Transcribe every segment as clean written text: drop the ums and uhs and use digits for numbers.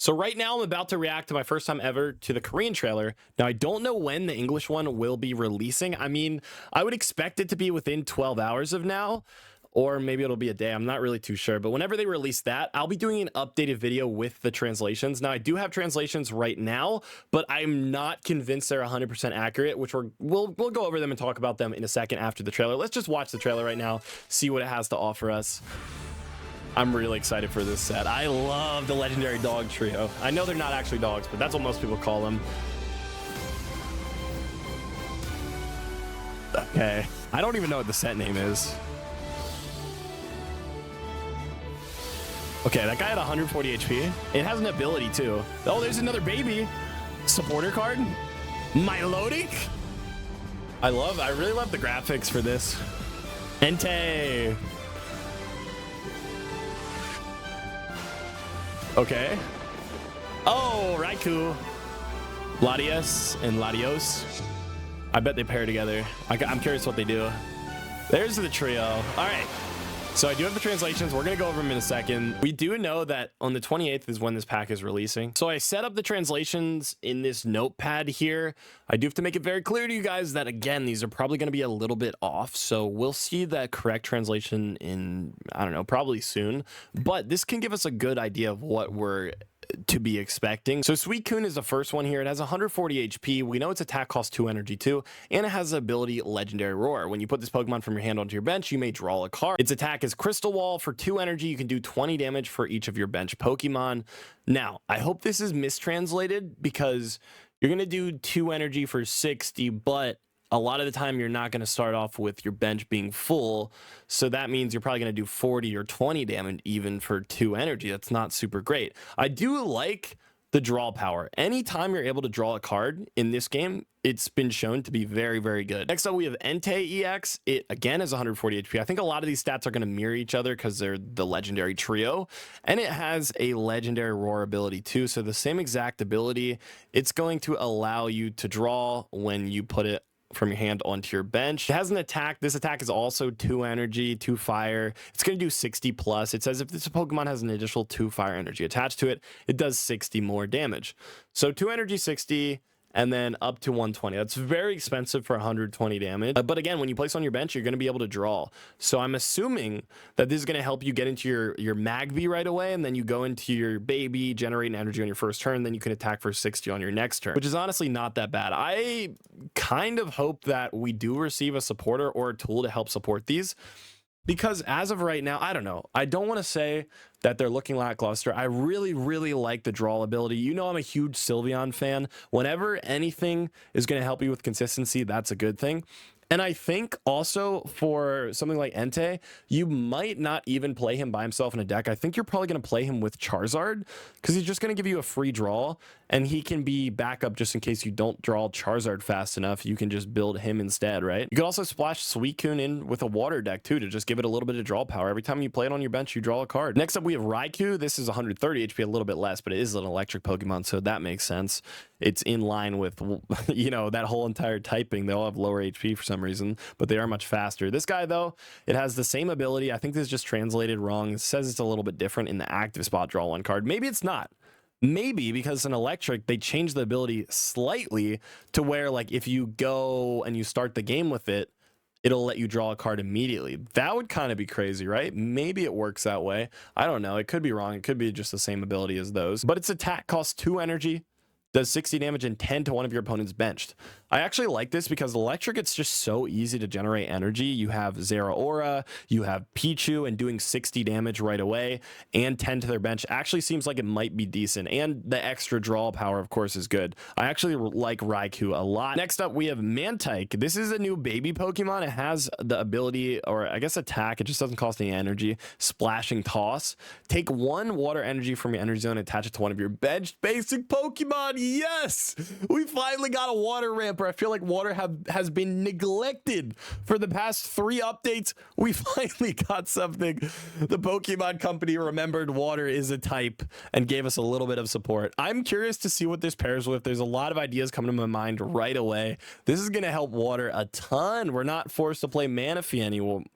So right now I'm about to react to my first time ever to the Korean trailer. Now I don't know when the English one will be releasing. I mean, I would expect it to be within 12 hours of now, or maybe it'll be a day. I'm not really too sure, but whenever they release that, I'll be doing an updated video with the translations. Now I do have translations right now, but I'm not convinced they're 100% accurate, which we'll go over them and talk about them in a second after the trailer. Let's just watch the trailer right now, see what it has to offer us. I'm really excited for this set. I love the legendary dog trio. I know they're not actually dogs, but that's what most people call them. Okay. I don't even know what the set name is. Okay, that guy had 140 HP. It has an ability too. Oh, there's another baby. Supporter card. Milotic. I really love the graphics for this. Entei. Okay. Oh, Raikou. Latias and Latios. I bet they pair together. I'm curious what they do. There's the trio. All right. So I do have the translations. We're going to go over them in a second. We do know that on the 28th is when this pack is releasing. So I set up the translations in this notepad here. I do have to make it very clear to you guys that, again, these are probably going to be a little bit off. So we'll see that correct translation in, I don't know, probably soon. But this can give us a good idea of what we're to be expecting. So Suicune is the first one here. It has 140 HP. We know its attack costs 2 energy too, and it has the ability Legendary Roar. When you put this Pokemon from your hand onto your bench, you may draw a card. Its attack is Crystal Wall. For 2 energy, you can do 20 damage for each of your bench Pokemon. Now, I hope this is mistranslated because you're going to do 2 energy for 60, but a lot of the time you're not going to start off with your bench being full, so that means you're probably going to do 40 or 20 damage even for 2 energy. That's not super great. I do like the draw power. Anytime you're able to draw a card in this game, it's been shown to be very, very good. Next up, we have Entei EX. It, again, has 140 HP. I think a lot of these stats are going to mirror each other because they're the legendary trio. And it has a legendary roar ability too. So the same exact ability. It's going to allow you to draw when you put it from your hand onto your bench. It has an attack. This attack is also 2 energy, 2 fire. It's going to do 60 plus. It says if this Pokemon has an additional 2 fire energy attached to it, it does 60 more damage. So 2 energy, 60, and then up to 120. That's very expensive for 120 damage. But again, when you place on your bench, you're going to be able to draw. So I'm assuming that this is going to help you get into your Magby right away, and then you go into your baby, generate an energy on your first turn, then you can attack for 60 on your next turn, which is honestly not that bad. I kind of hope that we do receive a supporter or a tool to help support these, because as of right now, I don't know. I don't want to say that they're looking lackluster. I really, really like the draw ability. You know, I'm a huge Sylveon fan. Whenever anything is going to help you with consistency, that's a good thing. And I think also for something like Entei, you might not even play him by himself in a deck. I think you're probably going to play him with Charizard because he's just going to give you a free draw, and he can be backup just in case you don't draw Charizard fast enough. You can just build him instead, right? You could also splash Suicune in with a water deck too to just give it a little bit of draw power. Every time you play it on your bench, you draw a card. Next up, we have Raikou. This is 130 HP, a little bit less, but it is an electric Pokemon, so that makes sense. It's in line with, you know, that whole entire typing. They all have lower HP for some reason, but they are much faster. This guy, though, it has the same ability. I think this is just translated wrong. It says it's a little bit different in the active spot, draw 1 card. Maybe it's not. Maybe because in electric, they changed the ability slightly to where, like, if you go and you start the game with it, it'll let you draw a card immediately. That would kind of be crazy, right? Maybe it works that way. I don't know. It could be wrong. It could be just the same ability as those. But its attack costs 2 energy, does 60 damage, and 10 to one of your opponents benched. I actually like this because electric, it's just so easy to generate energy. You have Zeraora, you have Pichu, and doing 60 damage right away and 10 to their bench actually seems like it might be decent. And the extra draw power, of course, is good. I actually like Raikou a lot. Next up, we have Mantike. This is a new baby Pokemon. It has the ability, or I guess attack, it just doesn't cost any energy, Splashing Toss. Take 1 water energy from your energy zone, attach it to one of your benched basic Pokemon. Yes! We finally got a water ramp developer. I feel like water has been neglected for the past 3 updates. We finally got something. The Pokemon Company remembered water is a type and gave us a little bit of support. I'm curious to see what this pairs with. There's a lot of ideas coming to my mind right away. This is going to help water a ton. We're not forced to play Manaphy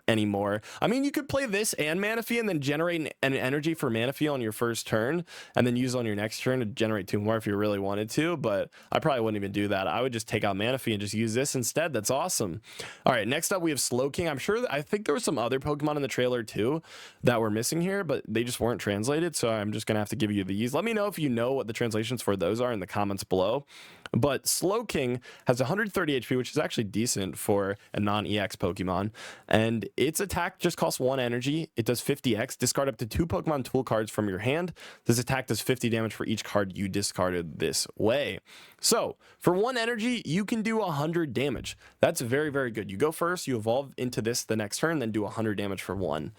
anymore. I mean, you could play this and Manaphy and then generate an energy for Manaphy on your first turn and then use on your next turn to generate 2 more if you really wanted to, but I probably wouldn't even do that. I would just take out Manaphy and just use this instead. That's awesome. All right, next up we have Slowking. I think there were some other Pokemon in the trailer too that were missing here, but they just weren't translated, so I'm just gonna have to give you these. Let me know if you know what the translations for those are in the comments below. But Slowking has 130 HP, which is actually decent for a non-EX Pokemon. And its attack just costs 1 energy. It does 50x. Discard up to 2 Pokemon tool cards from your hand. This attack does 50 damage for each card you discarded this way. So for 1 energy, you can do 100 damage. That's very, very good. You go first, you evolve into this the next turn, then do 100 damage for 1.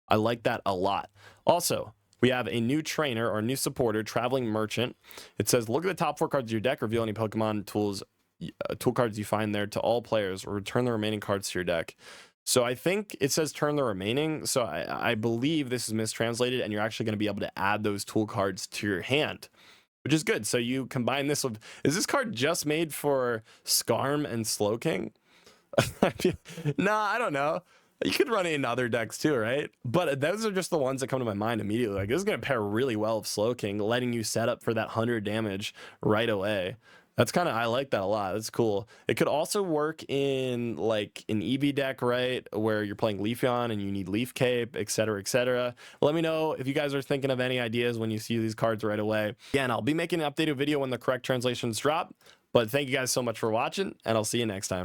I like that a lot. Also, we have a new trainer or new supporter, Traveling Merchant. It says, look at the top 4 cards of your deck, reveal any Pokemon tool cards you find there to all players, or return the remaining cards to your deck. So I think it says turn the remaining. So I believe this is mistranslated, and you're actually going to be able to add those tool cards to your hand, which is good. So you combine this with, is this card just made for Skarm and Slowking? Nah, I don't know. You could run it in other decks too, right? But those are just the ones that come to my mind immediately. Like, this is going to pair really well with Slowking, letting you set up for that 100 damage right away. That's kind of, I like that a lot. That's cool. It could also work in like an EV deck, right? Where you're playing Leafeon and you need Leaf Cape, etc., etc. Let me know if you guys are thinking of any ideas when you see these cards right away. Again, I'll be making an updated video when the correct translations drop. But thank you guys so much for watching, and I'll see you next time.